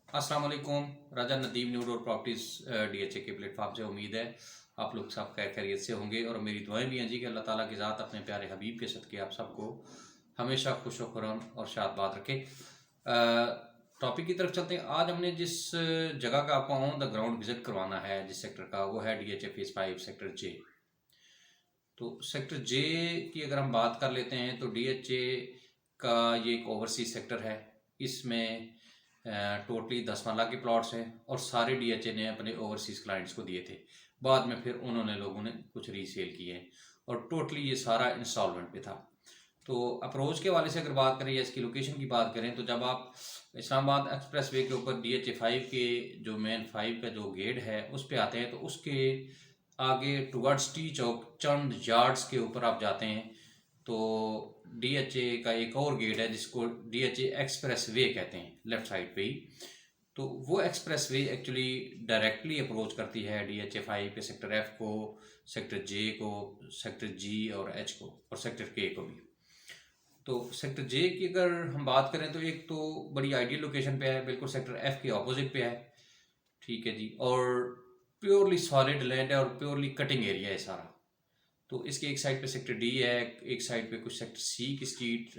अस्सलाम वालेकुम। Raja Nadeem new road properties DHA के प्लेटफॉर्म से उम्मीद है आप लोग सब खैरियत से होंगे और मेरी दुआएं भी हैं जी कि अल्लाह ताला की ज़ात अपने प्यारे हबीब के सदक़े आप सबको हमेशा खुश व खुर्रम और शादबाद रखे। टॉपिक की तरफ चलते हैं। आज हमने जिस जगह का आपको ऑन द ग्राउंड विजिट करवाना है जिस सेक्टर का, वो है डीएचए फेज़ 5 सेक्टर जे। तो सेक्टर जे की अगर हम बात कर लेते हैं तो डीएचए का ये एक ओवरसीज सेक्टर है। इसमें टोटली 10 मरला के प्लॉट्स हैं और सारे डीएचए ने अपने ओवरसीज क्लाइंट्स को दिए थे। बाद में फिर उन्होंने लोगों ने कुछ रीसेल किए हैं और टोटली ये सारा इंस्टॉलमेंट पे था। तो अप्रोच के वाले से अगर बात करें या इसकी लोकेशन की बात करें तो जब आप इस्लामाबाद एक्सप्रेस वे के ऊपर डीएचए 5 के जो मेन 5 का जो गेट है उस पर आते हैं तो उसके आगे टुवर्ड्स टी चौक चंद यार्ड्स के ऊपर आप जाते हैं तो डीएचए का एक और गेट है जिसको डीएचए एक्सप्रेस वे कहते हैं, लेफ्ट साइड पे ही। तो वो express way actually directly approach करती है डीएचए 5 के सेक्टर एफ को, सेक्टर जे को, सेक्टर जी और एच को और सेक्टर के को भी। तो सेक्टर जे की अगर हम बात करें तो एक तो बड़ी आइडियल लोकेशन पे है, बिल्कुल सेक्टर एफ के ऑपोजिट पे है। ठीक है जी। और प्योरली सॉलिड लैंड है और प्योरली कटिंग एरिया है सारा। तो इसके एक साइड पे सेक्टर डी है, एक साइड पे कुछ सेक्टर सी की स्ट्रीट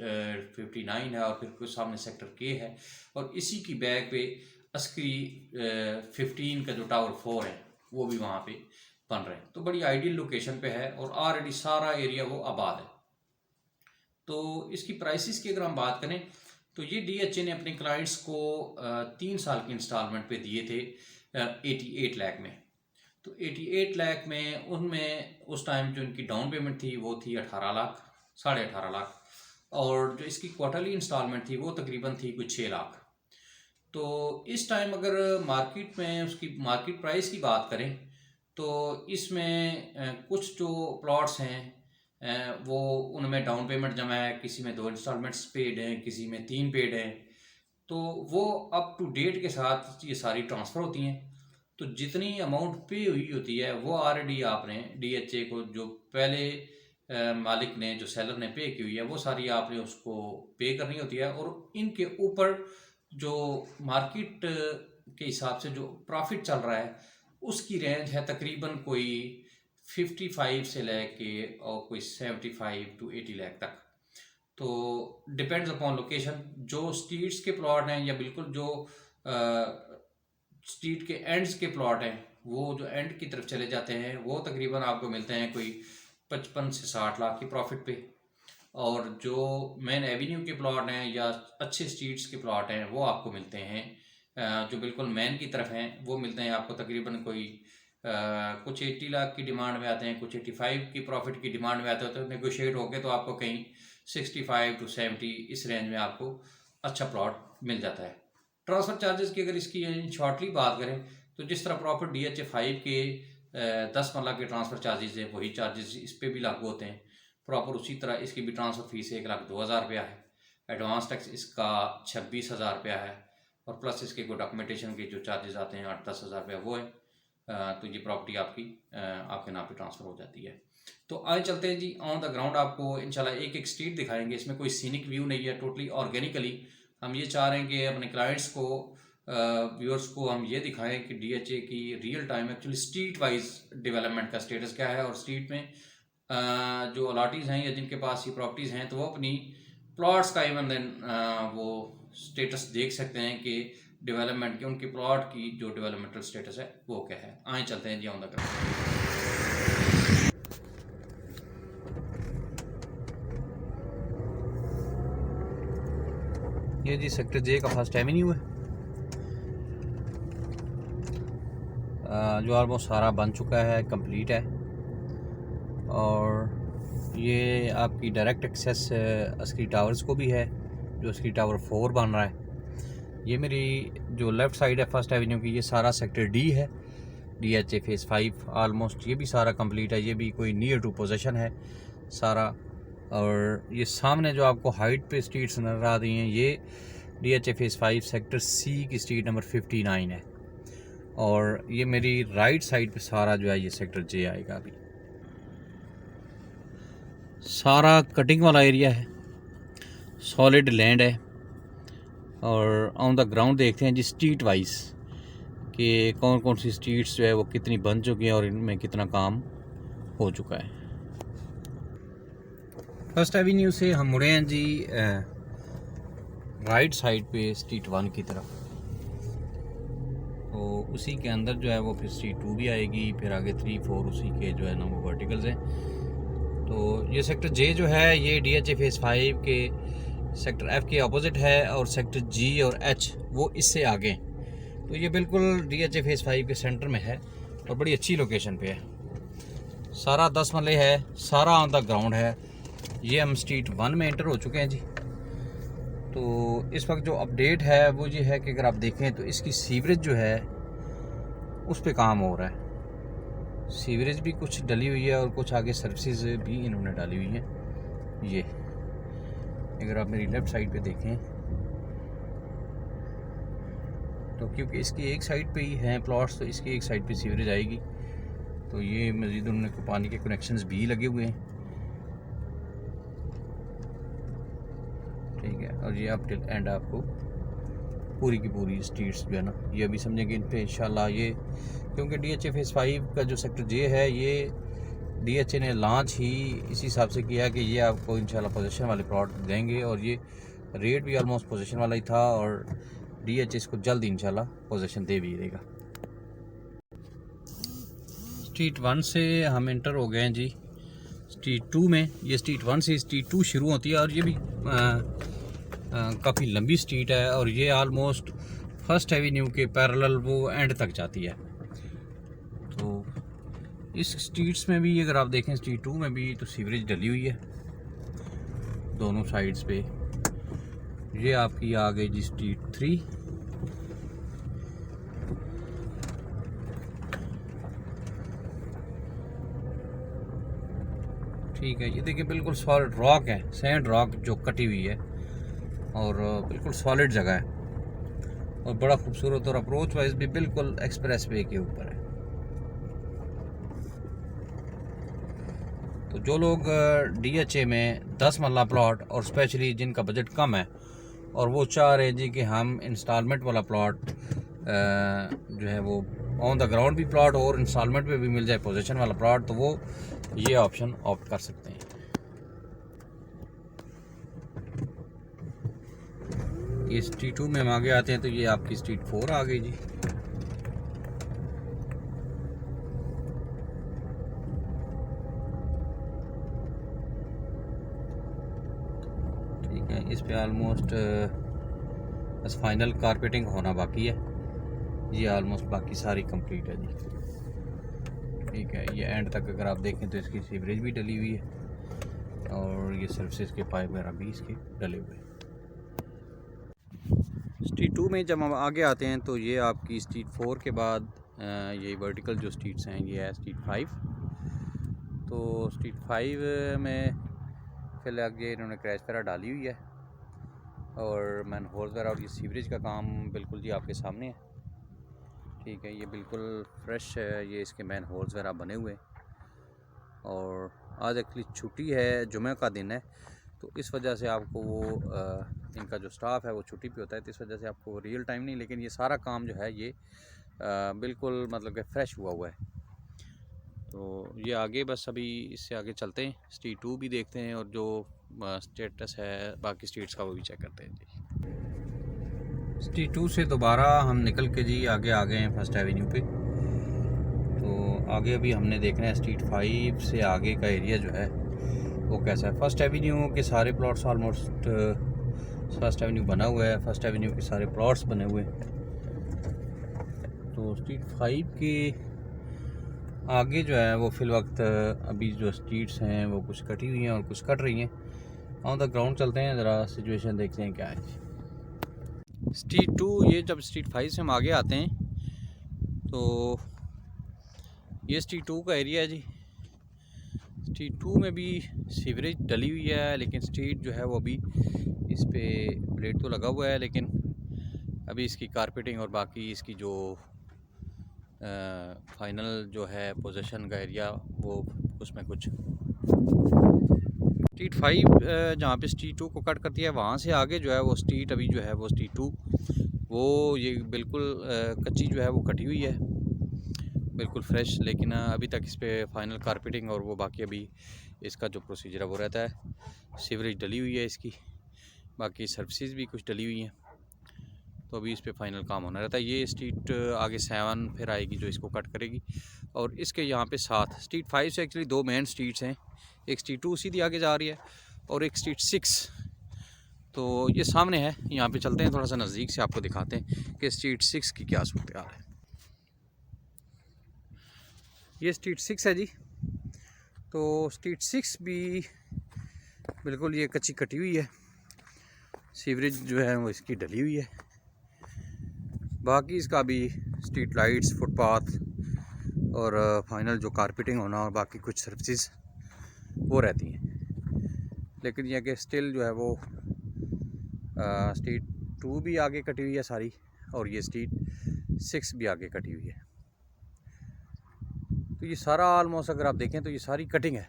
59 है और फिर कुछ सामने सेक्टर के है और इसी की बैक पे अस्करी 15 का जो टावर 4 है वो भी वहाँ पे बन रहे हैं। तो बड़ी आइडियल लोकेशन पे है और ऑलरेडी सारा एरिया वो आबाद है। तो इसकी प्राइसेस की अगर हम बात करें तो ये डीएचए ने अपने क्लाइंट्स को 3 साल की इंस्टॉलमेंट पे दिए थे 88 लाख में। तो 88 लाख में उनमें उस टाइम जो इनकी डाउन पेमेंट थी वो थी 18 लाख, 18.5 लाख और जो इसकी क्वार्टरली इंस्टॉलमेंट थी वो तकरीबन थी कुछ 6 लाख। तो इस टाइम अगर मार्केट में उसकी मार्केट प्राइस की बात करें तो इसमें कुछ जो प्लॉट्स हैं वो उनमें डाउन पेमेंट जमा है, किसी में 2 इंस्टॉलमेंट्स पेड हैं, किसी में 3 पेड हैं। तो वो अप टू डेट के साथ ये सारी ट्रांसफ़र होती हैं। तो जितनी अमाउंट पे हुई होती है वो ऑलरेडी आपने डीएचए को जो पहले मालिक ने जो सेलर ने पे की हुई है वो सारी आपने उसको पे करनी होती है और इनके ऊपर जो मार्केट के हिसाब से जो प्रॉफिट चल रहा है उसकी रेंज है तकरीबन कोई 55 से लेके और कोई 75 to 80 लाख तक। तो डिपेंड्स अपॉन लोकेशन। जो स्ट्रीट्स के प्लॉट हैं या बिल्कुल जो स्ट्रीट के एंड्स के प्लॉट हैं वो जो एंड की तरफ चले जाते हैं वो तकरीबन आपको मिलते हैं कोई 55 से 60 लाख की प्रॉफिट पे। और जो मेन एवेन्यू के प्लॉट हैं या अच्छे स्ट्रीट्स के प्लॉट हैं वो आपको मिलते हैं जो बिल्कुल मेन की तरफ हैं वो मिलते हैं आपको तकरीबन कोई कुछ 80 लाख की डिमांड में आते हैं, कुछ 85 की प्रॉफिट की डिमांड में आते हैं। तो नेगोशिएट होके तो आपको कहीं 65 to 70 इस रेंज में आपको अच्छा प्लॉट मिल जाता है। ट्रांसफ़र चार्जेस की अगर इसकी शॉर्टली बात करें तो जिस तरह प्रॉपर डीएचए 5 के 10 मरला के ट्रांसफ़र चार्जेस है वही चार्जेस इस पर भी लागू होते हैं प्रॉपर। उसी तरह इसकी भी ट्रांसफ़र फीस 1,02,000 रुपया है। एडवांस टैक्स इसका 26,000 रुपया है और प्लस इसके को डॉक्यूमेंटेशन के जो चार्जेस आते हैं 8-10 हज़ार रुपया वो है। तो ये प्रॉपर्टी आपकी आपके नाम पे ट्रांसफ़र हो जाती है। तो आए चलते हैं जी ऑन द ग्राउंड, आपको इंशाल्लाह एक एक स्ट्रीट दिखाएंगे। इसमें कोई सीनिक व्यू नहीं है, टोटली ऑर्गेनिकली हम ये चाह रहे हैं कि अपने क्लाइंट्स को व्यूअर्स को हम ये दिखाएं कि डीएचए की real time actually street wise development का स्टेटस क्या है और स्ट्रीट में जो अलाटीज़ हैं या जिनके पास ये प्रॉपर्टीज़ हैं तो वो अपनी प्लॉट्स का इवन देन वो स्टेटस देख सकते हैं कि डेवलपमेंट की उनके प्लॉट की जो डेवलपमेंटल स्टेटस है वो क्या है। आए चलते हैं जी ऑन द ग्राउंड। ये जी सेक्टर जे का फर्स्ट एवेन्यू है जो ऑलमोस्ट सारा बन चुका है, कंप्लीट है। और ये आपकी डायरेक्ट एक्सेस अस्करी टावर्स को भी है जो अस्करी टावर 4 बन रहा है। ये मेरी जो लेफ़्ट साइड है फर्स्ट एवेन्यू की ये सारा सेक्टर डी है, डीएचए फेज़ 5 ऑलमोस्ट ये भी सारा कंप्लीट है। ये भी कोई नियर टू पोजीशन है सारा। और ये सामने जो आपको हाइट पे स्ट्रीट्स नज़र आ रही हैं ये डीएचए फेज़ 5 सेक्टर सी की स्ट्रीट नंबर 59 है। और ये मेरी राइट साइड पे सारा जो है ये सेक्टर जे आएगा। अभी सारा कटिंग वाला एरिया है, सॉलिड लैंड है और ऑन द ग्राउंड देखते हैं जी स्ट्रीट वाइज कि कौन कौन सी स्ट्रीट्स जो है वो कितनी बन चुकी हैं और इनमें कितना काम हो चुका है। फर्स्ट एवेन्यू से हम मुड़े हैं जी राइट साइड पे स्ट्रीट 1 की तरफ, तो उसी के अंदर जो है वो फिर स्ट्रीट 2 भी आएगी, फिर आगे 3, 4 उसी के जो है ना वो वर्टिकल्स हैं। तो ये सेक्टर जे जो है ये DHA फेज़ 5 के सेक्टर F के अपोजिट है, और सेक्टर G और H वो इससे आगे। तो ये बिल्कुल DHA फेज़ 5 के सेंटर में है और बड़ी अच्छी लोकेशन पे है। सारा 10 मरले है, सारा ऑन द ग्राउंड है। ये हम स्ट्रीट 1 में एंटर हो चुके हैं जी। तो इस वक्त जो अपडेट है वो ये है कि अगर आप देखें तो इसकी सीवरेज जो है उस पे काम हो रहा है। सीवरेज भी कुछ डली हुई है और कुछ आगे सर्विसेज भी इन्होंने डाली हुई हैं। ये अगर आप मेरी लेफ़्ट साइड पे देखें तो क्योंकि इसकी एक साइड पे ही हैं प्लॉट्स, तो इसकी एक साइड पे सीवरेज आएगी। तो ये मज़ीद उन्होंने पानी के कनेक्शंस भी लगे हुए हैं, ठीक है। और ये अब टिल एंड आपको पूरी की पूरी स्ट्रीट्स जो है ना ये अभी समझेंगे इन पे इंशाल्लाह। ये क्योंकि DHA फेज़ 5 का जो सेक्टर जे है ये DHA ने लॉन्च ही इसी हिसाब से किया कि ये आपको इंशाल्लाह पोजीशन वाले प्लॉट देंगे, और ये रेट भी ऑलमोस्ट पोजीशन वाला ही था, और DHA इसको जल्द इंशाल्लाह पोजीशन दे भी देगा। स्ट्रीट 1 से हम एंटर हो गए हैं जी स्ट्रीट 2 में। ये स्ट्रीट 1 से स्ट्रीट 2 शुरू होती है, और ये भी काफ़ी लंबी स्ट्रीट है, और ये आलमोस्ट फर्स्ट एवेन्यू के पैरेलल वो एंड तक जाती है। तो इस स्ट्रीट्स में भी अगर आप देखें स्ट्रीट 2 में भी तो सीवरेज डली हुई है दोनों साइड्स पे। ये आपकी आ गई जी स्ट्रीट 3। ठीक है, ये देखिए बिल्कुल सॉलिड रॉक है, सैंड रॉक जो कटी हुई है, और बिल्कुल सॉलिड जगह है, और बड़ा खूबसूरत, और अप्रोच वाइज भी बिल्कुल एक्सप्रेस वे के ऊपर है। तो जो लोग DHA में 10 मरला प्लॉट, और स्पेशली जिनका बजट कम है और वो चाह रहे हैं जी कि हम इंस्टॉलमेंट वाला प्लॉट जो है वो ऑन द ग्राउंड भी प्लॉट और इंस्टॉलमेंट पे भी मिल जाए पोजीशन वाला प्लॉट, तो वो ये ऑप्शन ऑप्ट कर सकते हैं। ये स्ट्रीट 2 में हम आगे आते हैं तो ये आपकी स्ट्रीट 4 आ गई जी। ठीक है, इस पे ऑलमोस्ट बस फाइनल कारपेटिंग होना बाकी है। ये ऑलमोस्ट बाकी सारी कंप्लीट है जी। ठीक है, ये एंड तक अगर आप देखें तो इसकी सीवरेज भी डली हुई है, और ये सर्विसेज के पाइप वगैरह भी इसके डले हुए हैं। स्ट्रीट 2 में जब हम आगे आते हैं तो ये आपकी स्ट्रीट 4 के बाद ये वर्टिकल जो स्ट्रीट्स हैं ये है स्ट्रीट 5। तो स्ट्रीट 5 में फिर आगे इन्होंने क्रैच वगैरह डाली हुई है, और मैन होल वगैरह, और ये सीवरेज का काम बिल्कुल जी आपके सामने है। ठीक है, ये बिल्कुल फ्रेश है, ये इसके मैन होल्स वगैरह बने हुए हैं, और आज एक्चुअली छुट्टी है, जुमे का दिन है, तो इस वजह से आपको वो इनका जो स्टाफ है वो छुट्टी पे होता है, तो इस वजह से आपको रियल टाइम नहीं, लेकिन ये सारा काम जो है ये बिल्कुल मतलब कि फ़्रेश हुआ है। तो ये आगे बस अभी इससे आगे चलते हैं, स्ट्रीट 2 भी देखते हैं, और जो स्टेटस है बाकी स्ट्रीट्स का वो भी चेक करते हैं जी। स्ट्रीट 2 से दोबारा हम निकल के जी आगे आ गए हैं फर्स्ट एवेन्यू पे। तो आगे अभी हमने देखना है स्ट्रीट 5 से आगे का एरिया जो है वो कैसा है। फर्स्ट एवेन्यू के सारे प्लॉट्स ऑलमोस्ट फर्स्ट एवेन्यू बना हुआ है, फर्स्ट एवेन्यू के सारे प्लॉट्स बने हुए हैं। तो स्ट्रीट 5 के आगे जो है वो फिल वक्त अभी जो स्ट्रीट्स हैं वो कुछ कटी हुई हैं और कुछ कट रही हैं। ऑन द ग्राउंड चलते हैं, ज़रा सिचुएशन देखते हैं क्या है। स्ट्रीट 2, ये जब स्ट्रीट 5 से हम आगे आते हैं तो ये स्ट्रीट 2 का एरिया है जी। स्ट्रीट 2 में भी सीवरेज डली हुई है, लेकिन स्ट्रीट जो है वो अभी इस पे प्लेट तो लगा हुआ है, लेकिन अभी इसकी कारपेटिंग और बाकी इसकी जो फाइनल जो है पोजीशन का एरिया वो उसमें कुछ स्ट्रीट 5 जहाँ पे स्ट्रीट 2 को कट करती है, वहाँ से आगे जो है वो स्ट्रीट अभी जो है वो स्ट्रीट 2 वो ये बिल्कुल कच्ची जो है वो कटी हुई है, बिल्कुल फ्रेश। लेकिन अभी तक इस पर फाइनल कारपेटिंग और वो बाकी अभी इसका जो प्रोसीजर है वो रहता है। सीवरेज डली हुई है इसकी, बाकी सर्विसेज भी कुछ डली हुई हैं, तो अभी इस पे फाइनल काम होना रहता है। ये स्ट्रीट आगे 7 फिर आएगी जो इसको कट करेगी, और इसके यहाँ पे 7 स्ट्रीट 5 से एक्चुअली 2 मेन स्ट्रीट्स हैं, एक स्ट्रीट 2 सीधी आगे जा रही है और एक स्ट्रीट 6 तो ये सामने है। यहाँ पे चलते हैं थोड़ा सा नज़दीक से, आपको दिखाते हैं कि स्ट्रीट 6 की क्या सूरत हाल है। ये स्ट्रीट 6 है जी। तो स्ट्रीट 6 भी बिल्कुल ये कच्ची कटी हुई है, सीवरेज जो है वो इसकी डली हुई है। बाकी इसका भी स्ट्रीट लाइट्स, फुटपाथ और फाइनल जो कारपेटिंग होना और बाकी कुछ सर्विसेज वो रहती हैं। लेकिन यह कि स्टिल जो है वो स्ट्रीट 2 भी आगे कटी हुई है सारी, और ये स्ट्रीट 6 भी आगे कटी हुई है। तो ये सारा ऑलमोस्ट अगर आप देखें तो ये सारी कटिंग है,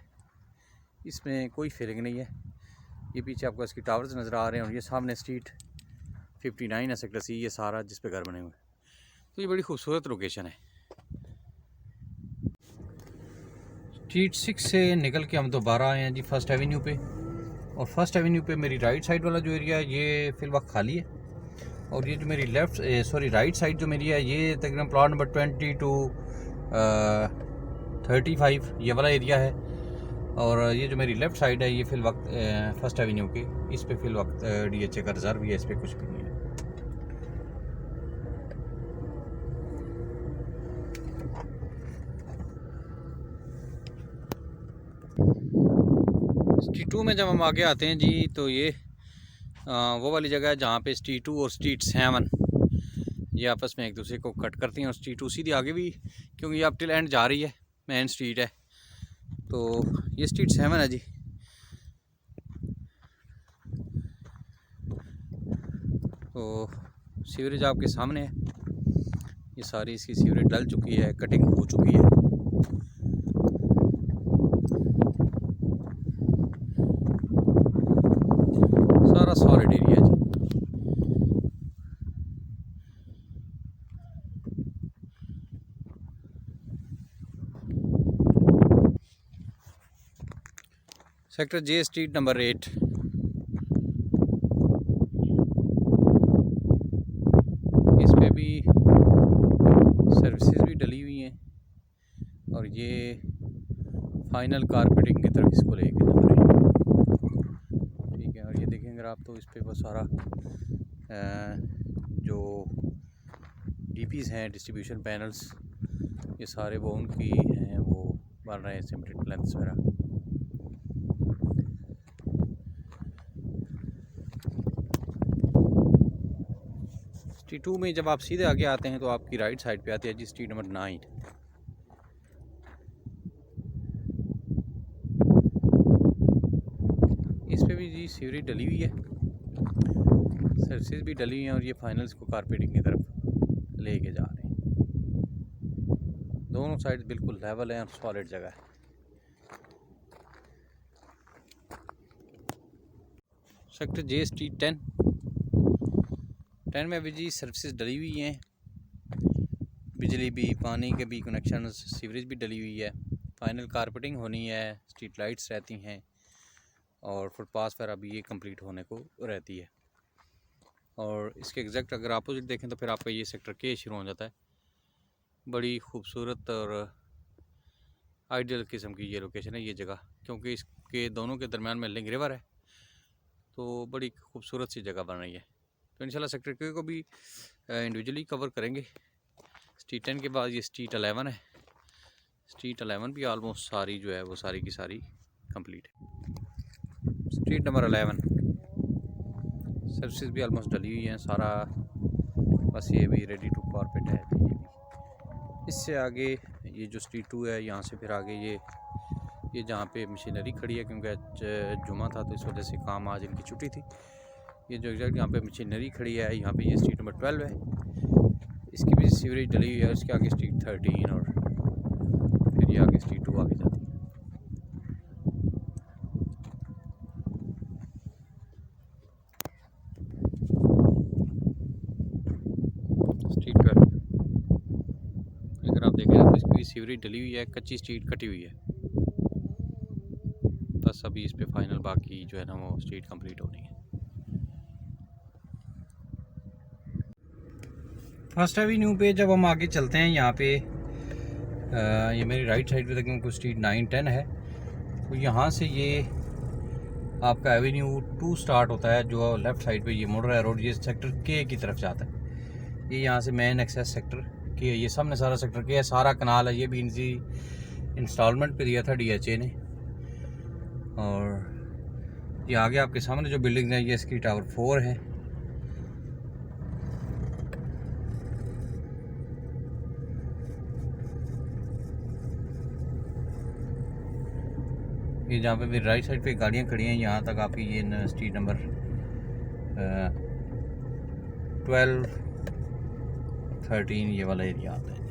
इसमें कोई फिलिंग नहीं है। ये पीछे आपको इसकी टावर्स नज़र आ रहे हैं, और ये सामने स्ट्रीट 59 है, सेक्टर C, ये सारा जिस पे घर बने हुए हैं। तो ये बड़ी खूबसूरत लोकेशन है। स्ट्रीट 6 से निकल के हम दोबारा आए हैं जी फर्स्ट एवेन्यू पे, और फर्स्ट एवेन्यू पे मेरी राइट साइड वाला जो एरिया है ये फिल वक्त खाली है, और ये जो मेरी राइट साइड जो मेरी है ये तकरीबन प्लॉट नंबर 20 to 35 ये वाला एरिया है। और ये जो मेरी लेफ़्ट साइड है ये फिल वक्त फर्स्ट एवेन्यू की, इस पे फिल वक्त DHA का रिजर्व है, इस पर कुछ भी नहीं है। स्ट्रीट 2 में जब हम आगे आते हैं जी तो ये वो वाली जगह है जहाँ पे स्ट्रीट 2 और स्ट्रीट 7 ये आपस में एक दूसरे को कट करती हैं, और स्ट्रीट 2 सीधी आगे भी, क्योंकि ये अब टिल एंड जा रही है, मेन स्ट्रीट है। तो ये स्ट्रीट 7 है जी। तो सीवरेज आपके सामने है, ये सारी इसकी सीवरेज डल चुकी है, कटिंग हो चुकी है। सारा सॉलिड एरिया जी। सेक्टर J स्ट्रीट नंबर 8, इस पे भी सर्विसेज भी डली हुई हैं, और ये फाइनल कारपेटिंग की तरफ इसको लेके जा रहे हैं। ठीक है, और ये देखेंगे आप तो इस पे वो सारा जो DPs हैं, डिस्ट्रीब्यूशन पैनल्स, ये सारे वो उनकी हैं, वो बन रहे हैं सिमेंटेड प्लैंथ्स वगैरह। स्ट्रीट 2 में जब आप सीधे आगे आते हैं तो आपकी राइट साइड पे आती है जी स्ट्रीट नंबर 9। इस पे भी जी सीवरेज डली हुई है, सर्विसेज भी डली हुई हैं, और ये फाइनल्स को कारपेटिंग की तरफ लेके जा रहे हैं। दोनों साइड बिल्कुल लेवल है और सॉलिड जगह है। सेक्टर J स्ट्रीट 10 में भी जी सर्विसेज डली हुई हैं, बिजली भी, पानी के भी कनेक्शन, सीवरेज भी डली हुई है। फाइनल कारपेटिंग होनी है, स्ट्रीट लाइट्स रहती हैं, और फुटपाथ वगैरह भी ये कंप्लीट होने को रहती है। और इसके एग्जैक्ट अगर अपोजिट देखें तो फिर आपका ये सेक्टर K शुरू हो जाता है। बड़ी खूबसूरत और आइडियल किस्म की ये लोकेशन है, ये जगह, क्योंकि इसके दोनों के दरमियान में लिंक रिवर है, तो बड़ी खूबसूरत सी जगह बन रही है। तो इंशाल्लाह सेक्टर K को भी इंडिविजुअली कवर करेंगे। स्ट्रीट 10 के बाद ये स्ट्रीट 11 है। स्ट्रीट 11 भी आलमोस्ट सारी जो है वो सारी की सारी कंप्लीट है। स्ट्रीट नंबर 11 सर्विसेज भी आलमोस्ट डली हुई हैं सारा, बस ये भी रेडी टू कारपेट है। तो ये भी इससे आगे ये जो स्ट्रीट 2 है, यहाँ से फिर आगे ये जहाँ पे मशीनरी खड़ी है, क्योंकि जुमा था तो इस वजह से काम आज इनकी छुट्टी थी। ये जो एग्जैक्ट यहाँ पे मशीनरी खड़ी है, यहाँ पे ये स्ट्रीट नंबर 12 है, इसकी भी सीवरेज डली हुई है। उसके आगे स्ट्रीट 13 और फिर ये आगे स्ट्रीट 2 आगे जाती है। सीवरेज डली हुई है, कच्ची स्ट्रीट कटी हुई है। बस अभी इस पे फाइनल बाकी जो है ना वो स्ट्रीट कंप्लीट होनी है। फर्स्ट एवेन्यू पे जब हम आगे चलते हैं यहाँ पे ये मेरी राइट साइड पे तक कुछ स्ट्रीट 9-10 है, तो यहाँ से ये आपका एवेन्यू 2 स्टार्ट होता है, जो लेफ़्ट साइड पे ये मुड़ रहा है रोड, ये सेक्टर के की तरफ जाता है। ये यहाँ से मेन एक्सेस सेक्टर के है, ये सामने सारा सेक्टर के है, सारा कनाल है। ये भी इनकी इंस्टॉलमेंट पे दिया था DHA ने। और ये आगे आपके सामने जो बिल्डिंग है ये इसकी टावर 4 है। ये जहाँ पे मेरी राइट साइड पे गाड़ियाँ खड़ी हैं, यहाँ तक आपकी ये स्ट्रीट नंबर 12-13 ये वाला एरिया आता है जी।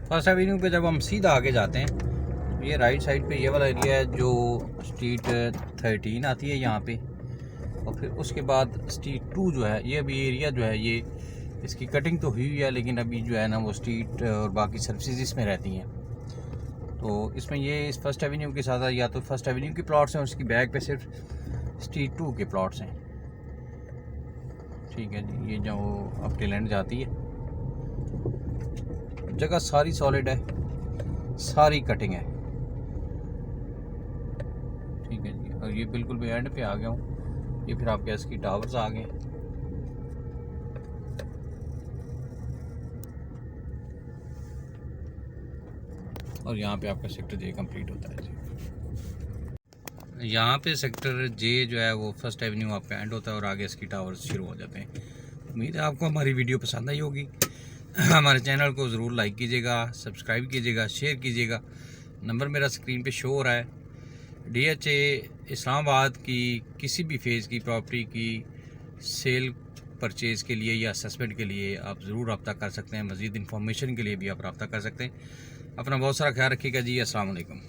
फर्स्ट एवेन्यू पे जब हम सीधा आगे जाते हैं तो ये राइट साइड पे ये वाला एरिया है जो स्ट्रीट 13 आती है यहाँ पे। और फिर उसके बाद स्ट्रीट 2 जो है, ये अभी एरिया जो है ये इसकी कटिंग तो हुई है, लेकिन अभी जो है ना वो स्ट्रीट और बाकी सर्विसेज इसमें रहती हैं। तो इसमें ये इस फर्स्ट एवेन्यू के साथ या तो फर्स्ट एवेन्यू के प्लॉट्स हैं, उसकी बैक पे सिर्फ स्ट्रीट 2 के प्लॉट्स हैं। ठीक है जी, ये जो अब टेलेंट जाती है, जगह सारी सॉलिड है, सारी कटिंग है। ठीक है जी, और ये बिल्कुल भी एंड पे आ गया हूँ। ये फिर आपके इसकी टावर्स आ गए। और यहाँ पे आपका सेक्टर J कंप्लीट होता है जी। यहाँ पे सेक्टर J जो है वो फर्स्ट एवेन्यू आपका एंड होता है और आगे इसकी टावर्स शुरू हो जाते हैं। उम्मीद है आपको हमारी वीडियो पसंद आई होगी। हमारे चैनल को ज़रूर लाइक कीजिएगा, सब्सक्राइब कीजिएगा, शेयर कीजिएगा। नंबर मेरा स्क्रीन पे शो हो रहा है। DHA इस्लामाबाद की किसी भी फेज़ की प्रॉपर्टी की सेल परचेज़ के लिए या असेसमेंट के लिए आप ज़रूर रब्ता कर सकते हैं। मज़ीद इन्फॉर्मेशन के लिए भी आप रब्ता कर सकते हैं। अपना बहुत सारा ख्याल रखिएगा जी। अस्सलाम वालेकुम।